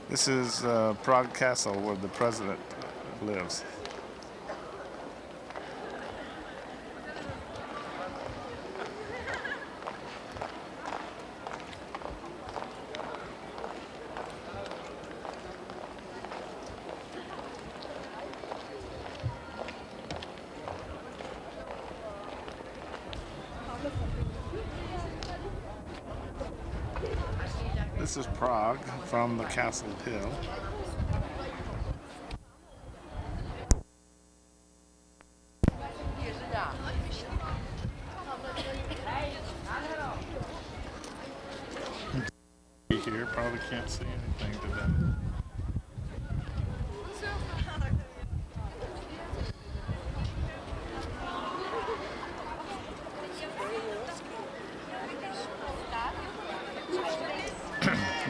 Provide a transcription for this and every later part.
This is Prague Castle where the president lives. This is Prague from the Castle Hill. Here probably can't see anything today.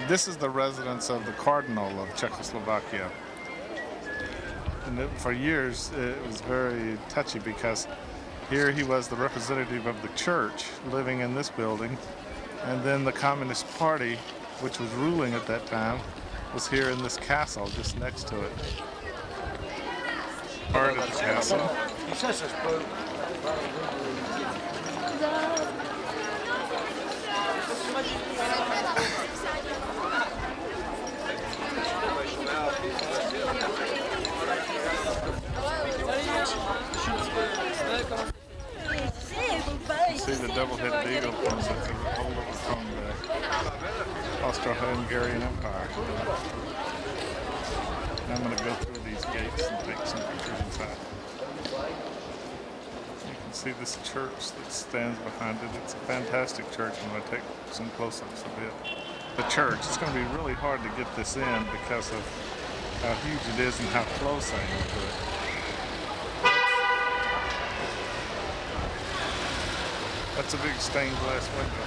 This is the residence of the Cardinal of Czechoslovakia. And for years it was very touchy because here he was the representative of the church living in this building, and then the Communist Party, which was ruling at that time, was here in this castle just next to it. Part of the castle. See the double-headed eagle from the Austro-Hungarian Empire. And I'm going to go through these gates and take some pictures inside. You can see this church that stands behind it. It's a fantastic church. I'm going to take some close-ups of it. The church, it's going to be really hard to get this in because of how huge it is and how close I am to it. That's a big stained glass window.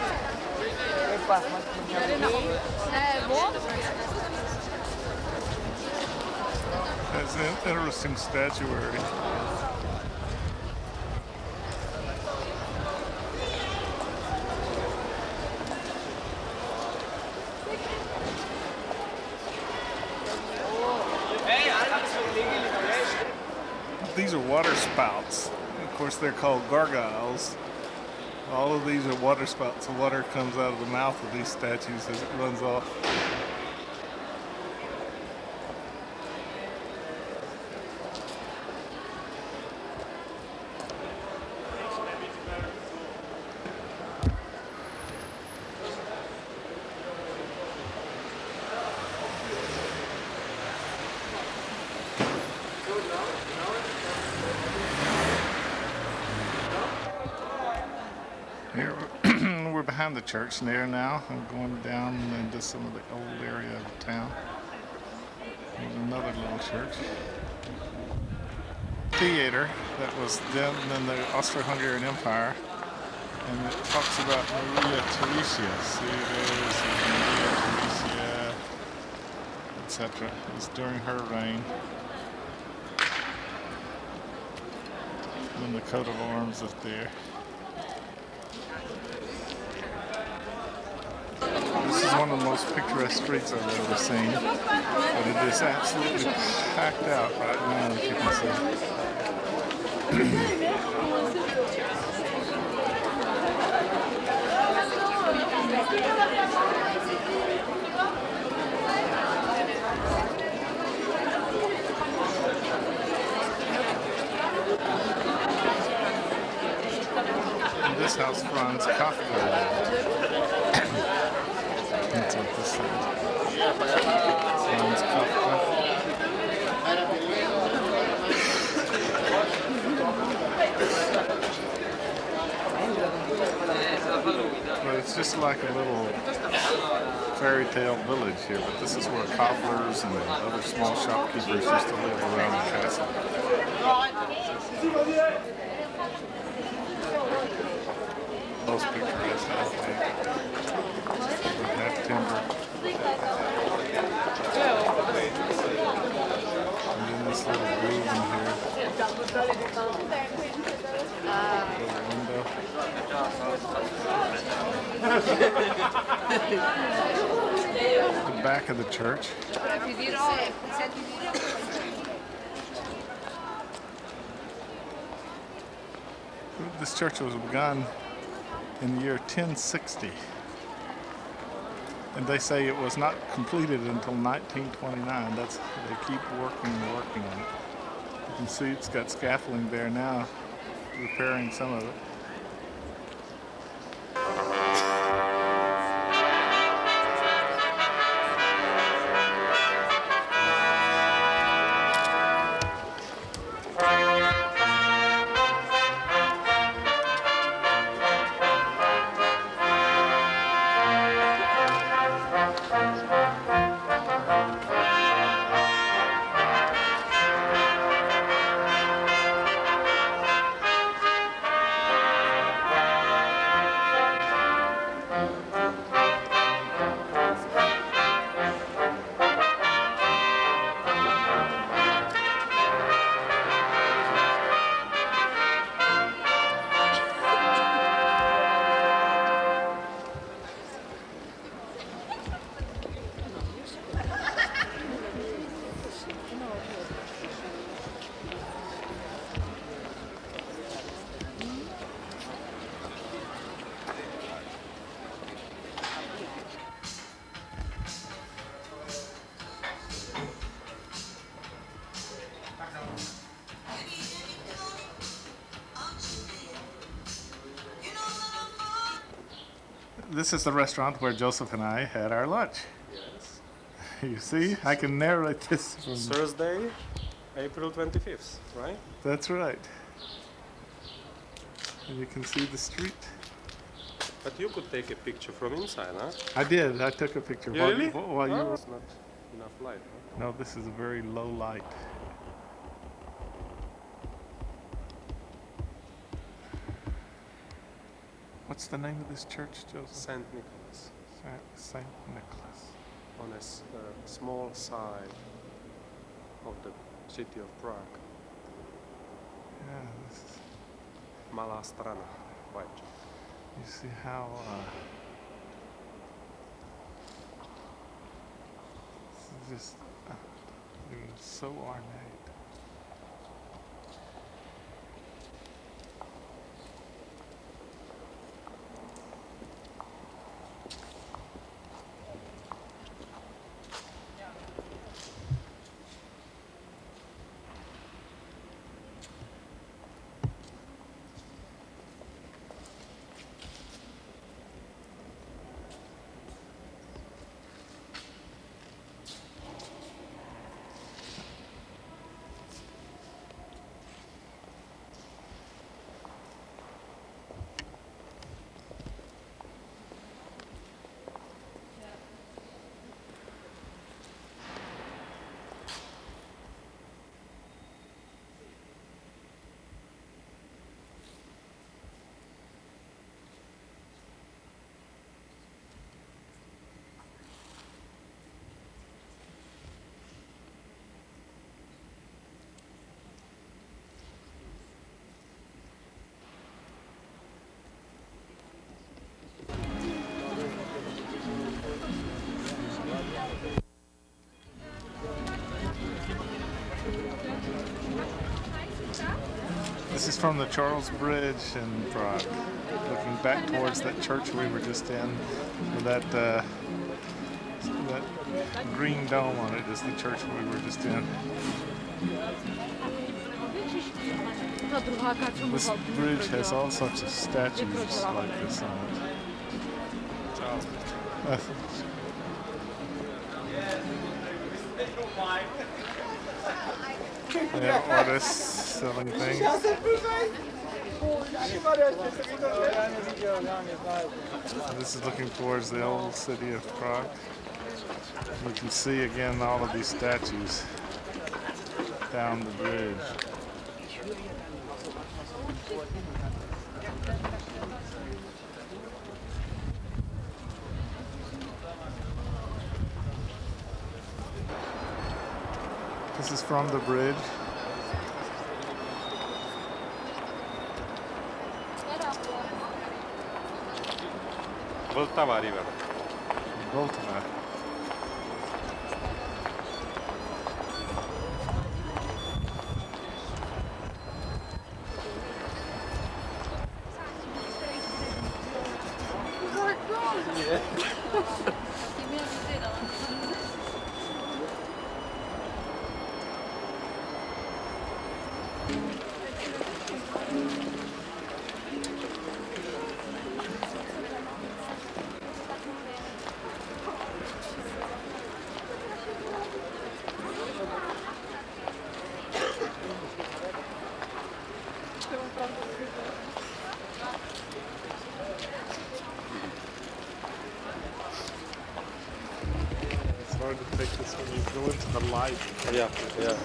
That's an interesting statuary. These are water spouts. Of course, they're called gargoyles. All of these are water spouts. The water comes out of the mouth of these statues as it runs off. Here we're behind the church there now. I'm going down into some of the old area of town. There's another little church. Theater that was then in the Austro-Hungarian Empire, and it talks about Maria Theresia. See, there's Maria Theresia, etc. It was during her reign. And the coat of arms is there. This is one of the most picturesque streets I've ever seen, but it is absolutely packed out right now, as you can see. And this house runs Kafka. That's what this is. Franz Kafka. But it's just like a little fairy tale village here, but this is where cobblers and other small shopkeepers used to live around the castle. Most picturesque, I think. Half timber. And then this little groove in here. Little window. The back of the church. This church was begun in the year 1060. And they say it was not completed until 1929. They keep working and working on it. You can see it's got scaffolding there now, repairing some of it. This is the restaurant where Joseph and I had our lunch. Yes. You see, I can narrate this from... Thursday, April 25th, right? That's right. And you can see the street. But you could take a picture from inside, huh? I did. I took a picture. Really? While you were... It's not enough light, huh? No, this is a very low light. What's the name of this church, Joseph? Saint Nicholas, Saint Nicholas. on a small side of the city of Prague. Yeah, this is... Malá strana, white. You see how... this is just so ornate. This is from the Charles Bridge in Prague, looking back towards that church we were just in, with that green dome on it is the church we were just in. This bridge has all sorts of statues like this on it. Yeah, artists selling things. This is looking towards the old city of Prague. You can see again all of these statues down the bridge. This is from the bridge. Vltava River. Vltava. hard to take this when you go into the light. Yeah, yeah.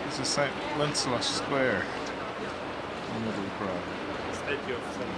This is St. Wenceslas Square in the middle of Prague. Statue of St.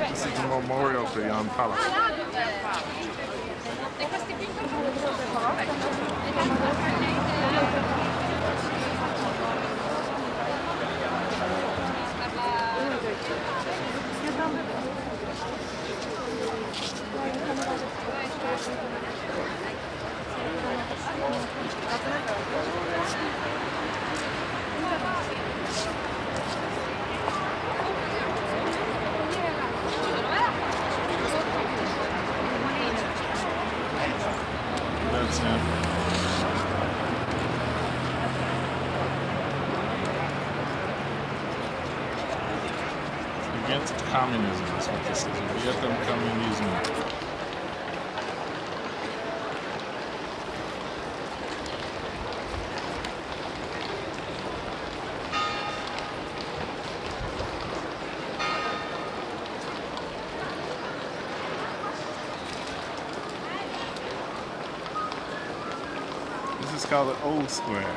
This is the memorial to Jan Palach. That's him. Against communism is what this is. Vietnam communism. This is called the Old Square.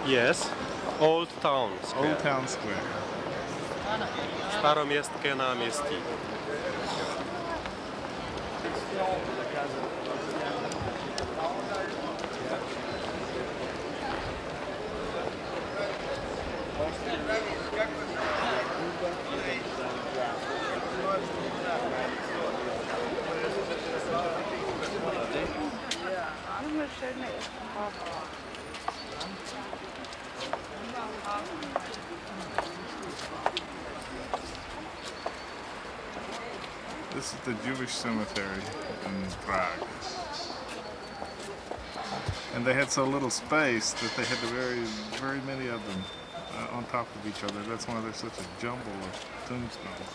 Yes, Old Town Square. Old Town Square. Staromieście náměstí. This is the Jewish cemetery in Prague. And they had so little space that they had to bury very many of them on top of each other. That's why there's such a jumble of tombstones.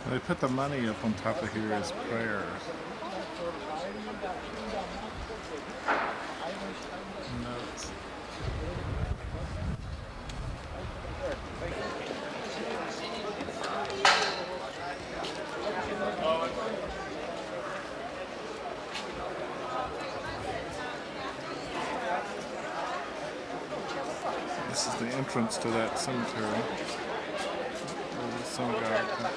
They put the money up on top of here as prayers. Notes. This is the entrance to that cemetery. There's a synagogue up there.